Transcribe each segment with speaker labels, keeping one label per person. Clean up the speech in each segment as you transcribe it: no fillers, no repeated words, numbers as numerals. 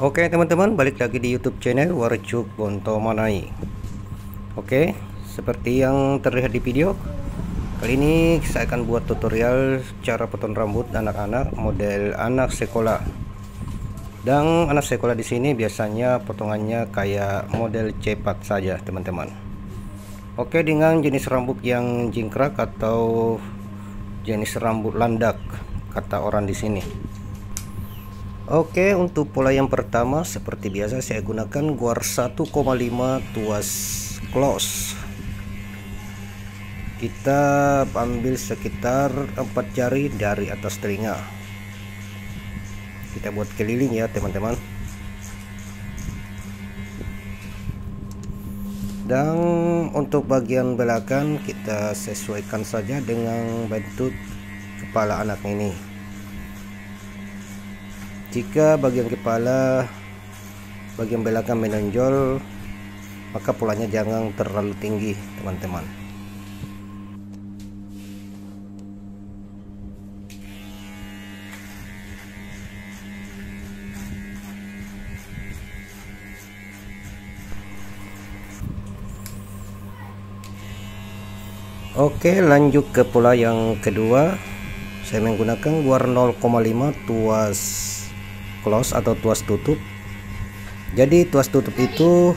Speaker 1: Oke teman-teman, balik lagi di YouTube channel Warcuk Bonto Manai. Oke, seperti yang terlihat di video, kali ini saya akan buat tutorial cara potong rambut anak-anak model anak sekolah. Dan anak sekolah di sini biasanya potongannya kayak model cepat saja teman-teman. Oke, dengan jenis rambut yang jingkrak atau jenis rambut landak kata orang di sini. Oke, untuk pola yang pertama seperti biasa saya gunakan guar 1,5 tuas close. Kita ambil sekitar 4 jari dari atas telinga. Kita buat keliling ya teman-teman. Dan untuk bagian belakang kita sesuaikan saja dengan bentuk kepala anak ini. Jika bagian kepala bagian belakang menonjol, maka polanya jangan terlalu tinggi teman-teman. Oke, lanjut ke pola yang kedua. Saya menggunakan guar 0,5 tuas close atau tuas tutup. Jadi tuas tutup itu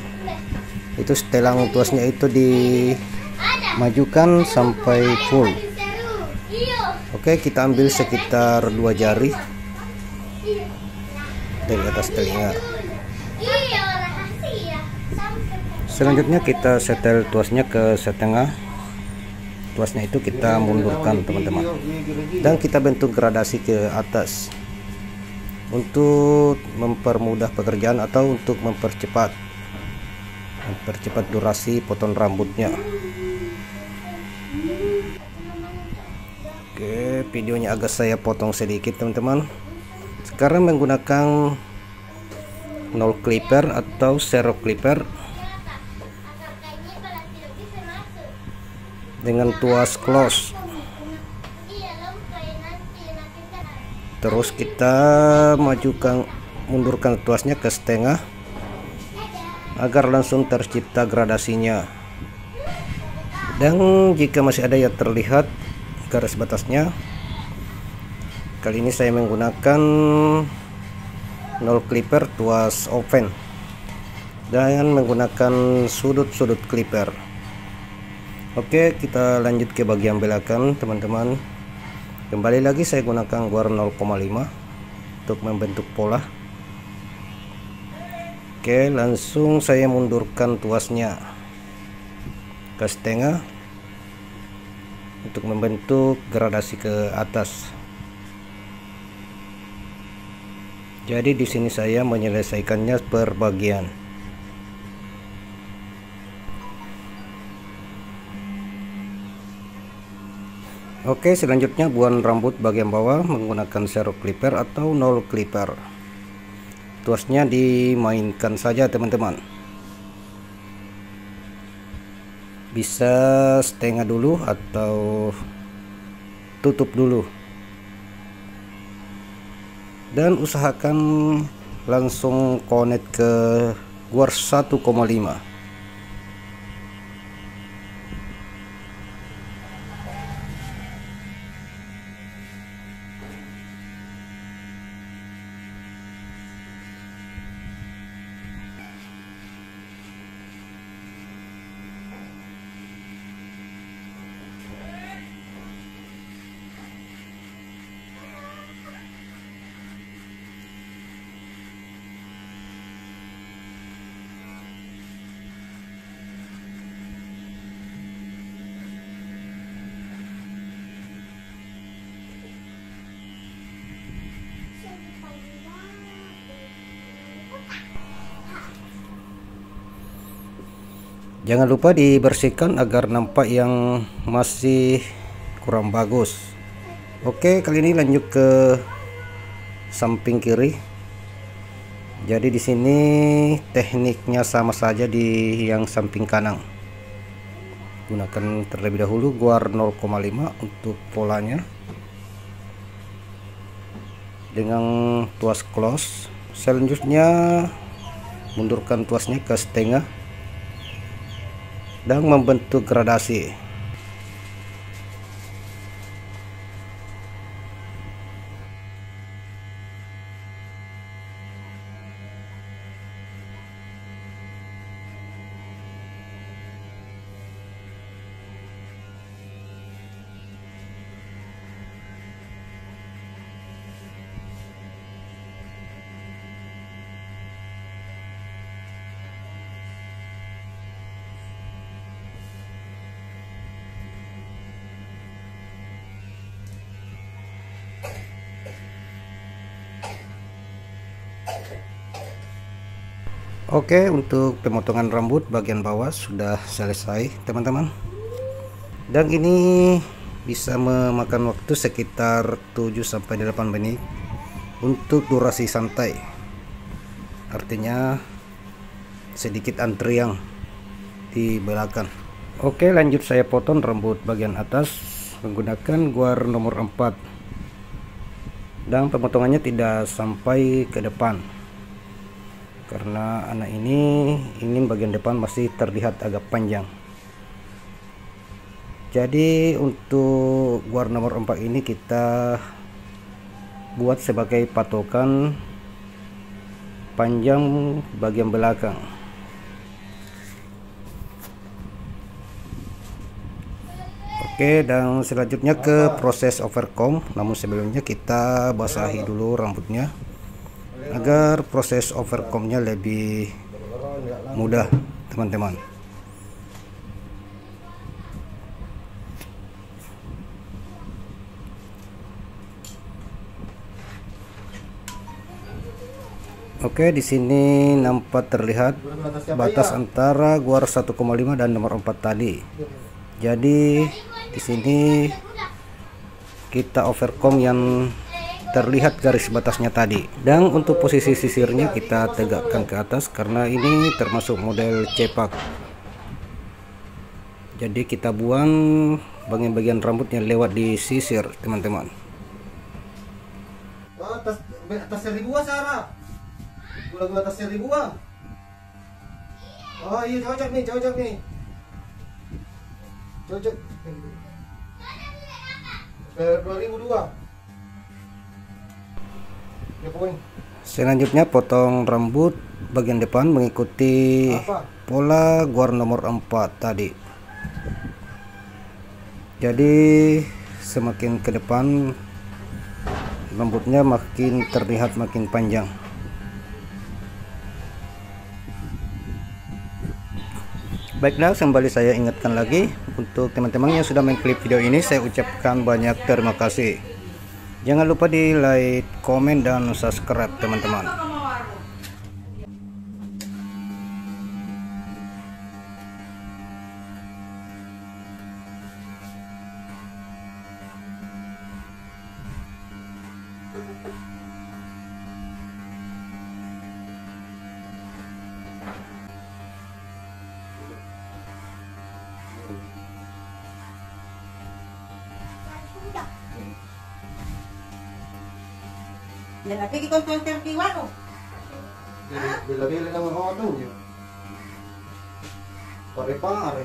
Speaker 1: setelang tuasnya itu dimajukan sampai full. Oke, kita ambil sekitar 2 jari dari atas telinga. Selanjutnya kita setel tuasnya ke setengah. Tuasnya itu kita mundurkan teman-teman, dan kita bentuk gradasi ke atas untuk mempermudah pekerjaan atau untuk mempercepat durasi potong rambutnya. Oke, videonya agak saya potong sedikit teman-teman. Sekarang menggunakan nol clipper atau zero clipper dengan tuas close. Terus kita mundurkan tuasnya ke setengah agar langsung tercipta gradasinya. Dan jika masih ada yang terlihat garis batasnya, kali ini saya menggunakan nol clipper tuas open dan menggunakan sudut-sudut clipper. Oke, kita lanjut ke bagian belakang teman-teman. Kembali lagi saya gunakan guar 0,5 untuk membentuk pola. Oke, langsung saya mundurkan tuasnya ke setengah untuk membentuk gradasi ke atas. Jadi di sini saya menyelesaikannya per bagian. Oke, selanjutnya buan rambut bagian bawah menggunakan zero clipper atau nol clipper. Tuasnya dimainkan saja teman-teman. Bisa setengah dulu atau tutup dulu. Dan usahakan langsung connect ke guar 1,5. Jangan lupa dibersihkan agar nampak yang masih kurang bagus. Oke, kali ini lanjut ke samping kiri. Jadi di sini tekniknya sama saja di yang samping kanan. Gunakan terlebih dahulu guar 0,5 untuk polanya dengan tuas close Selanjutnya mundurkan tuasnya ke setengah dan membentuk gradasi. Oke, untuk pemotongan rambut bagian bawah sudah selesai teman-teman, dan ini bisa memakan waktu sekitar 7-8 menit untuk durasi santai, artinya sedikit antrian di belakang. Oke, lanjut saya potong rambut bagian atas menggunakan guar nomor 4, dan pemotongannya tidak sampai ke depan karena anak ini ingin bagian depan masih terlihat agak panjang. Jadi untuk guar nomor 4 ini kita buat sebagai patokan panjang bagian belakang. Oke, dan selanjutnya ke proses overcomb, namun sebelumnya kita basahi dulu rambutnya agar proses overcombnya lebih mudah teman-teman. Oke, di sini nampak terlihat batas antara guar 1,5 dan nomor 4 tadi. Jadi di sini kita overcomb yang terlihat garis batasnya tadi, dan untuk posisi sisirnya kita tegakkan ke atas karena ini termasuk model cepak. Jadi kita buang bagian-bagian rambut yang lewat di sisir teman-teman.
Speaker 2: Atas 1000 Sarah. Gula-gula atas 1000. Oh iya, cocok nih. Cocok. 2002.
Speaker 1: Selanjutnya potong rambut bagian depan mengikuti pola guar nomor 4 tadi. Jadi semakin ke depan rambutnya makin terlihat makin panjang. Baiklah, kembali saya ingatkan lagi untuk teman-teman yang sudah mengklik video ini, saya ucapkan banyak terima kasih. Jangan lupa di like, komen, dan subscribe teman-teman.
Speaker 3: Yan natin ikon 2031 oh.
Speaker 2: Bila-bila naman ako ito. Pare-pare.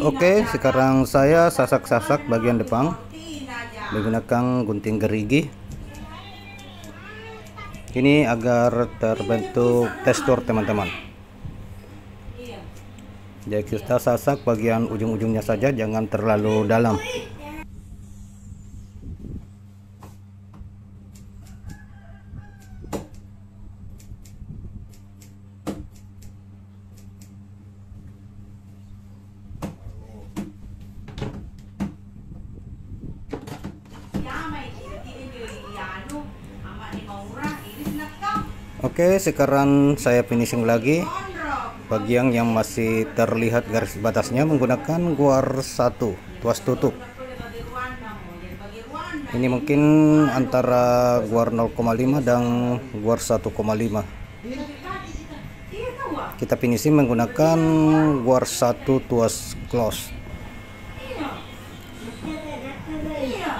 Speaker 1: Oke, sekarang saya sasak-sasak bagian depan menggunakan gunting gerigi. Ini agar terbentuk tekstur teman-teman. Jadi kita sasak bagian ujung-ujungnya saja, jangan terlalu dalam. Oke, sekarang saya finishing lagi bagian yang masih terlihat garis batasnya menggunakan guar 1 tuas tutup. Ini mungkin antara guar 0,5 dan guar 1,5. Kita finishing menggunakan guar 1 tuas close.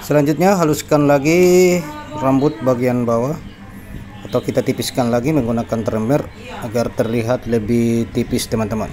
Speaker 1: Selanjutnya haluskan lagi rambut bagian bawah, atau kita tipiskan lagi menggunakan trimmer agar terlihat lebih tipis, teman-teman.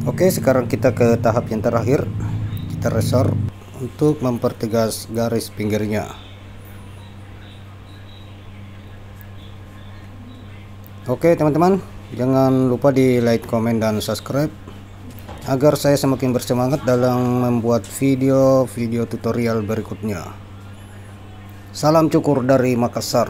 Speaker 1: Oke, sekarang kita ke tahap yang terakhir. Kita resor untuk mempertegas garis pinggirnya. Oke teman-teman, jangan lupa di like, komen, dan subscribe agar saya semakin bersemangat dalam membuat video-video tutorial berikutnya. Salam cukur dari Makassar.